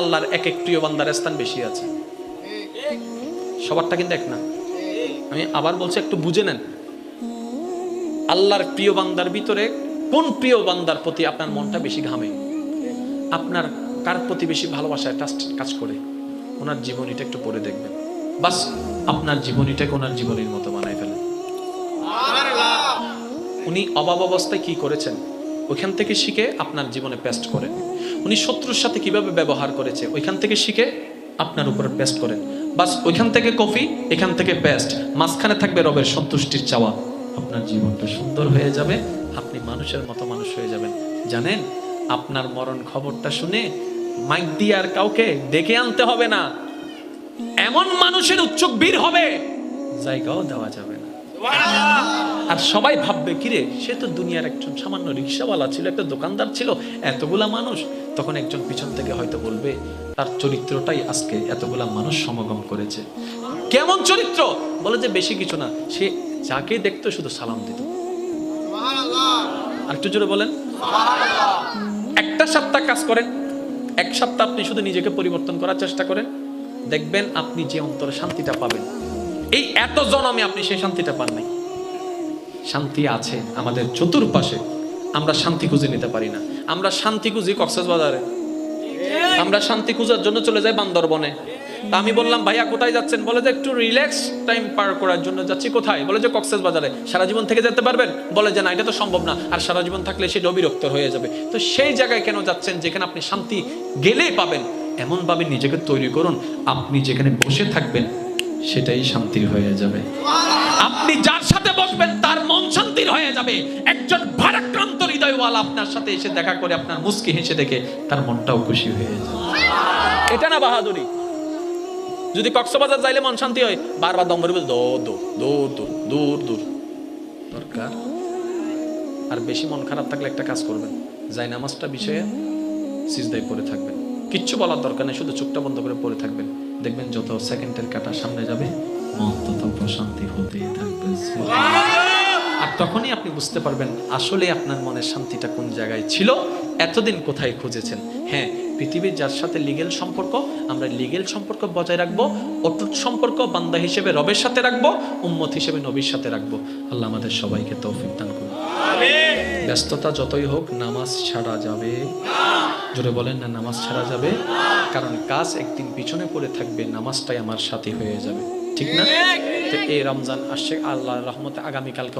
আল্লাহর এক এক প্রিয় বান্দার স্থান বেশি আছে, সবারটা কিন্তু এক না। আমি আবার বলছি, একটু বুঝে নেন। আল্লাহর প্রিয় বান্দার ভিতরে কোন প্রিয় বান্দার প্রতি আপনার মনটা বেশি ঘামে, আপনার কার প্রতি বেশি ভালোবাসায় ট্রাস্ট কাজ করে, ওনার জীবনীটা একটু পড়ে দেখবেন। বাস আপনার জীবনীটাকে ওনার জীবনীর মতো বানায় ফেলেন। উনি অভাব অবস্থায় কি করেছেন ওইখান থেকে শিখে আপনার জীবনে পেস্ট করেন। উনি শত্রুর সাথে কিভাবে ব্যবহার করেছে ওইখান থেকে শিখে আপনার উপরে পেস্ট করেন। বাস ওইখান থেকে কফি, এখান থেকে পেস্ট, মাঝখানে থাকবে রবের সন্তুষ্টির চাওয়া। আপনার জীবনটা সুন্দর হয়ে যাবে, আপনি মানুষের মতো মানুষ হয়ে যাবেন। জানেন, আপনার মরণ খবরটা শুনে মাইক দিয়ে আর কাউকে ডেকে আনতে হবে না, এমন মানুষের উচ্চক বীর হবে জায়গাও দেওয়া যাবে না। আর সবাই ভাববে, কিরে সে তো দুনিয়ার একজন সামান্য রিক্সাওয়ালা ছিল, একটা দোকানদার ছিল, এতগুলা মানুষ। তখন একজন পিছন থেকে হয়তো বলবে, তার চরিত্রটাই আজকে এতগুলা মানুষ সমাগম করেছে। কেমন চরিত্র? বলে যে বেশি কিছু না, সে যাকে দেখতো শুধু সালাম দিত। আর একটু জোরে বলেন। একটা সপ্তাহ কাজ করেন, এক সপ্তাহ আপনি শুধু নিজেকে পরিবর্তন করার চেষ্টা করেন, দেখবেন আপনি যে অন্তরে শান্তিটা পাবেন, এই এত জন্মে আপনি সেই শান্তিটা পান নাই। শান্তি আছে আমাদের চতুর্পাশে, আমরা শান্তি খুঁজে নিতে পারি না। আমরা শান্তি খুঁজি কক্সবাজারে, আমরা শান্তি খোঁজার জন্য চলে যাই বান্দরবনে। তা আমি বললাম, ভাইয়া কোথায় যাচ্ছেন? বলে যে একটু রিল্যাক্স টাইম পার করার জন্য যাচ্ছি। কোথায়? বলে যে কক্সবাজারে। সারা জীবন থেকে যেতে পারবেন? বলে যে না, এটা তো সম্ভব না, আর সারা জীবন থাকলে সে বিরক্ত হয়ে যাবে। তো সেই জায়গায় কেন যাচ্ছেন যেখানে আপনি শান্তি গেলেই পাবেন? এমন ভাবে নিজেকে তৈরি করুন, আপনি যেখানে বসে থাকবেন সেটাই শান্তির হয়ে যাবে। আপনি যার সাথে বসবেন তার মন শান্তির হয়ে যাবে। একজন ভারাক্রান্ত হৃদয়ওয়ালা আপনার সাথে এসে দেখা করে আপনার মুস্কি হেসে দেখে তার মনটাও খুশি হয়ে যাবে। এটা না বাহাদুরি? যদি কক্সবাজার যাইলে মন শান্তি হয়, বারবার দম ভরে দূর দূর দূর দূর দূর দূর দরকার। আর বেশি মন খারাপ থাকলে একটা কাজ করবেন, যাই নামাজটা বিষয়ে সিজদায় পড়ে থাকবেন, কিচ্ছু বলার দরকার নেই, শুধু চোখটা বন্ধ করে পড়ে থাকবেন। দেখবেন যত সেকেন্ডের কাটা সামনে যাবে মন তত প্রশান্তি হতেই থাকবে। আর তখনই আপনি বুঝতে পারবেন আসলে আপনার মনের শান্তিটা কোন জায়গায় ছিল, এতদিন কোথায় খুঁজেছেন। হ্যাঁ, পৃথিবীর যার সাথে লিগেল সম্পর্ক, আমরা লিগেল সম্পর্ক বজায় রাখবো, অটুট সম্পর্ক বান্দা হিসেবে রবের সাথে রাখবো, উম্মত হিসেবে নবীর সাথে রাখবো। আল্লাহ আমাদের সবাইকে তৌফিক দান করুন। ব্যস্ততা যতই হোক নামাজ ছাড়া যাবে না। জোরে বলেন না, নামাজ ছাড়া যাবে। কারণ কাজ একদিন পিছনে পড়ে থাকবে, নামাজটাই আমার সাথী হয়ে যাবে। ঠিক না? এই রমজান আসছে, আল্লাহর রহমতে আগামীকালকে